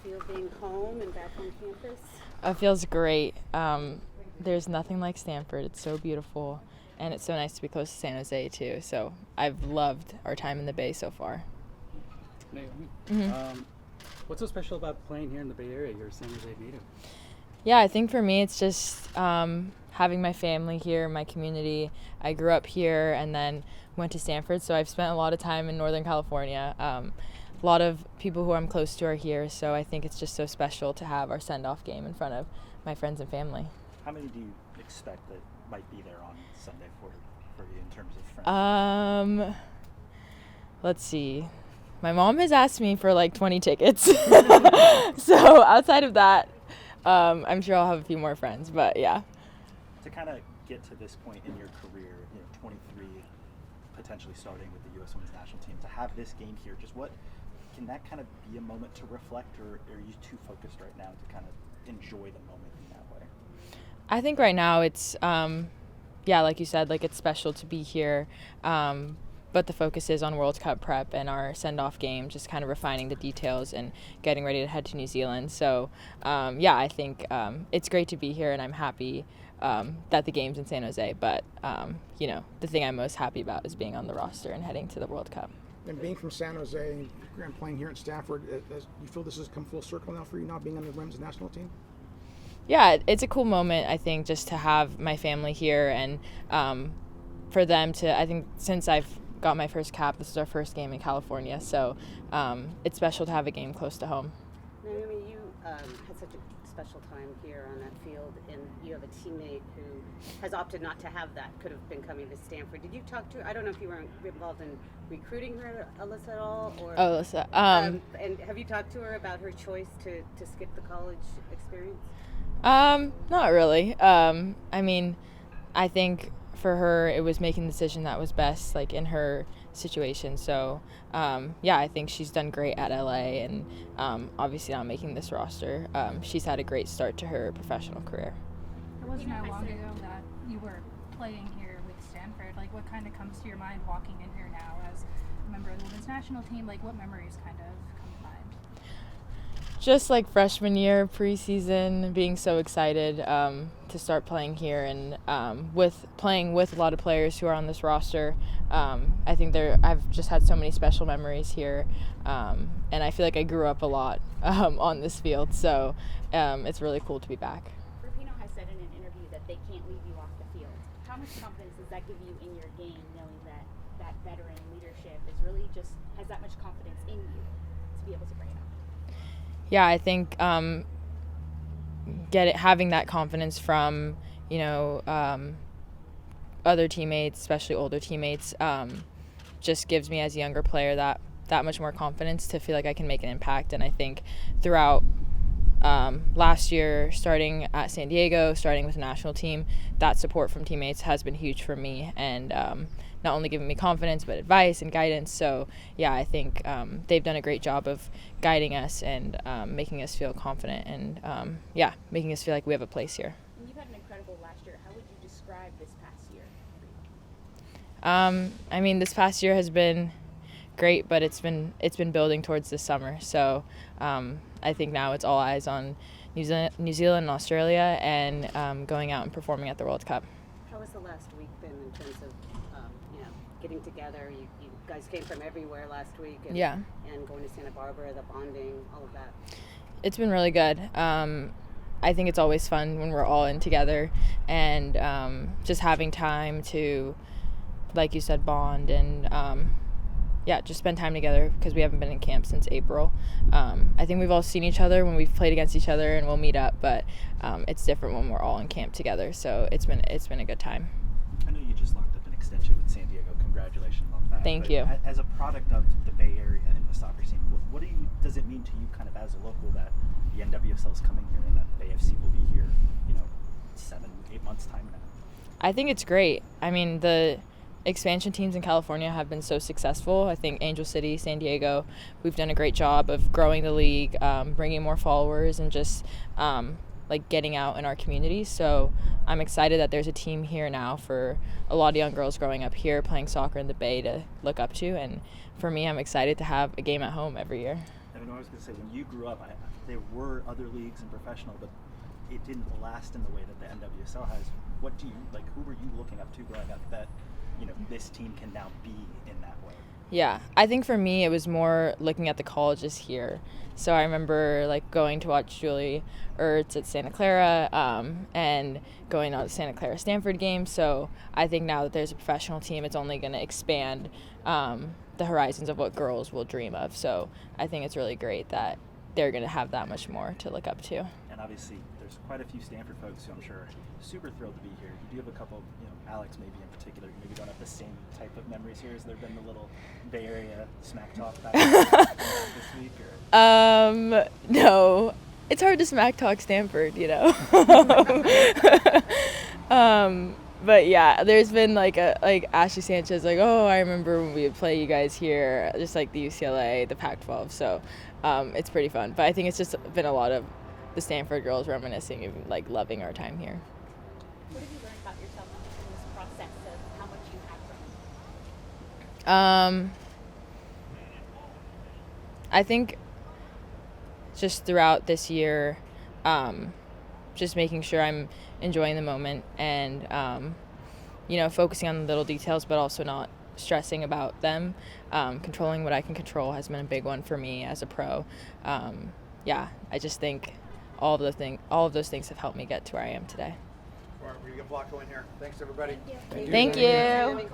feel being home and back on campus? It feels great. There's nothing like Stanford. It's so beautiful, and it's so nice to be close to San Jose too. So I've loved our time in the Bay so far. Naomi, what's so special about playing here in the Bay Area? You're a San Jose native. Yeah, I think for me it's just having my family here, my community. I grew up here and then went to Stanford, so I've spent a lot of time in Northern California. A lot of people who I'm close to are here, so I think it's just so special to have our send-off game in front of my friends and family. How many do you expect that might be there on Sunday for you in terms of friends? Let's see. My mom has asked me for like 20 tickets. So outside of that, I'm sure I'll have a few more friends, but yeah. To kind of get to this point in your career, 23, potentially starting with the U.S. Women's National Team, to have this game here, just what can that kind of be a moment to reflect, or are you too focused right now to kind of enjoy the moment in that way? I think right now it's, like you said, like it's special to be here. But the focus is on World Cup prep and our send-off game, just kind of refining the details and getting ready to head to New Zealand. So, I think it's great to be here, and I'm happy that the game's in San Jose. But, the thing I'm most happy about is being on the roster and heading to the World Cup. And being from San Jose and playing here at Stanford, you feel this has come full circle now for you, not being on the women's national team? Yeah, it's a cool moment, I think, just to have my family here and for them to, I think, since I've got my first cap, this is our first game in California, so it's special to have a game close to home. Naomi, you had such a special time here on that field, and you have a teammate who has opted not to have that, could have been coming to Stanford. Did you talk to her? I don't know if you were involved in recruiting her, Alyssa, at all? Or, Alyssa. And have you talked to her about her choice to skip the college experience? Not really. I mean, I think for her it was making the decision that was best, like in her situation. So I think she's done great at LA, and obviously not making this roster. She's had a great start to her professional career. It wasn't that long ago that you were playing here with Stanford. Like, what kind of comes to your mind walking in here now as a member of the women's national team? Like, what memories kind of come to mind? Just like freshman year, preseason, being so excited to start playing here, and playing with a lot of players who are on this roster. I think I've just had so many special memories here, and I feel like I grew up a lot on this field. So it's really cool to be back. Rapinoe has said in an interview that they can't leave you off the field. How much confidence does that give you in your game, knowing that veteran leadership is really just has that much confidence in you to be able to bring it up? Yeah, I think having that confidence from other teammates, especially older teammates, just gives me as a younger player that much more confidence to feel like I can make an impact. And I think throughout last year, starting at San Diego, starting with the national team, that support from teammates has been huge for me, and not only giving me confidence but advice and guidance. So I think they've done a great job of guiding us and making us feel confident, and making us feel like we have a place here. And you've had an incredible last year. How would you describe this past year? I mean, this past year has been great, but it's been building towards this summer. So I think now it's all eyes on New Zealand and Australia, and going out and performing at the World Cup. How has the last week been in terms of getting together? You guys came from everywhere last week, and going to Santa Barbara, the bonding, all of that. It's been really good. I think it's always fun when we're all in together, and just having time to, like you said, bond and just spend time together, because we haven't been in camp since April. I think we've all seen each other when we've played against each other, and we'll meet up, but it's different when we're all in camp together. So it's been a good time. I know you just locked up an extension with San Diego. Congratulations on that. Thank you. As a product of the Bay Area and the soccer scene, what does it mean to you, kind of as a local, that the NWSL is coming here and that Bay FC will be here, 7-8 months time now? I think it's great. I mean, the expansion teams in California have been so successful. I think Angel City, San Diego, we've done a great job of growing the league, bringing more followers, and just getting out in our community. So I'm excited that there's a team here now for a lot of young girls growing up here playing soccer in the Bay to look up to. And for me, I'm excited to have a game at home every year. And I I was going to say, when you grew up, there were other leagues and professional, but it didn't last in the way that the NWSL has. What do you like? Who were you looking up to growing up that this team can now be in that way? Yeah, I think for me it was more looking at the colleges here. So I remember like going to watch Julie Ertz at Santa Clara and going on the Santa Clara Stanford game. So I think now that there's a professional team, it's only going to expand the horizons of what girls will dream of. So I think it's really great that they're going to have that much more to look up to. And obviously, there's quite a few Stanford folks who I'm sure are super thrilled to be here. You do have a couple, Alex maybe in particular, you maybe don't have the same type of memories here. Has there been the little Bay Area smack talk back this week? Or? No. It's hard to smack talk Stanford, But yeah, there's been like Ashley Sanchez, like, oh, I remember when we would play you guys here, just like the UCLA, the Pac-12. So it's pretty fun. But I think it's just been a lot of the Stanford girls reminiscing and like loving our time here. What have you learned about yourself in this process of how much you have grown? I think just throughout this year, just making sure I'm enjoying the moment and, focusing on the little details, but also not stressing about them. Controlling what I can control has been a big one for me as a pro. I just think all of those things have helped me get to where I am today. All right, we're going to get Blocko in here. Thanks, everybody. Thank you.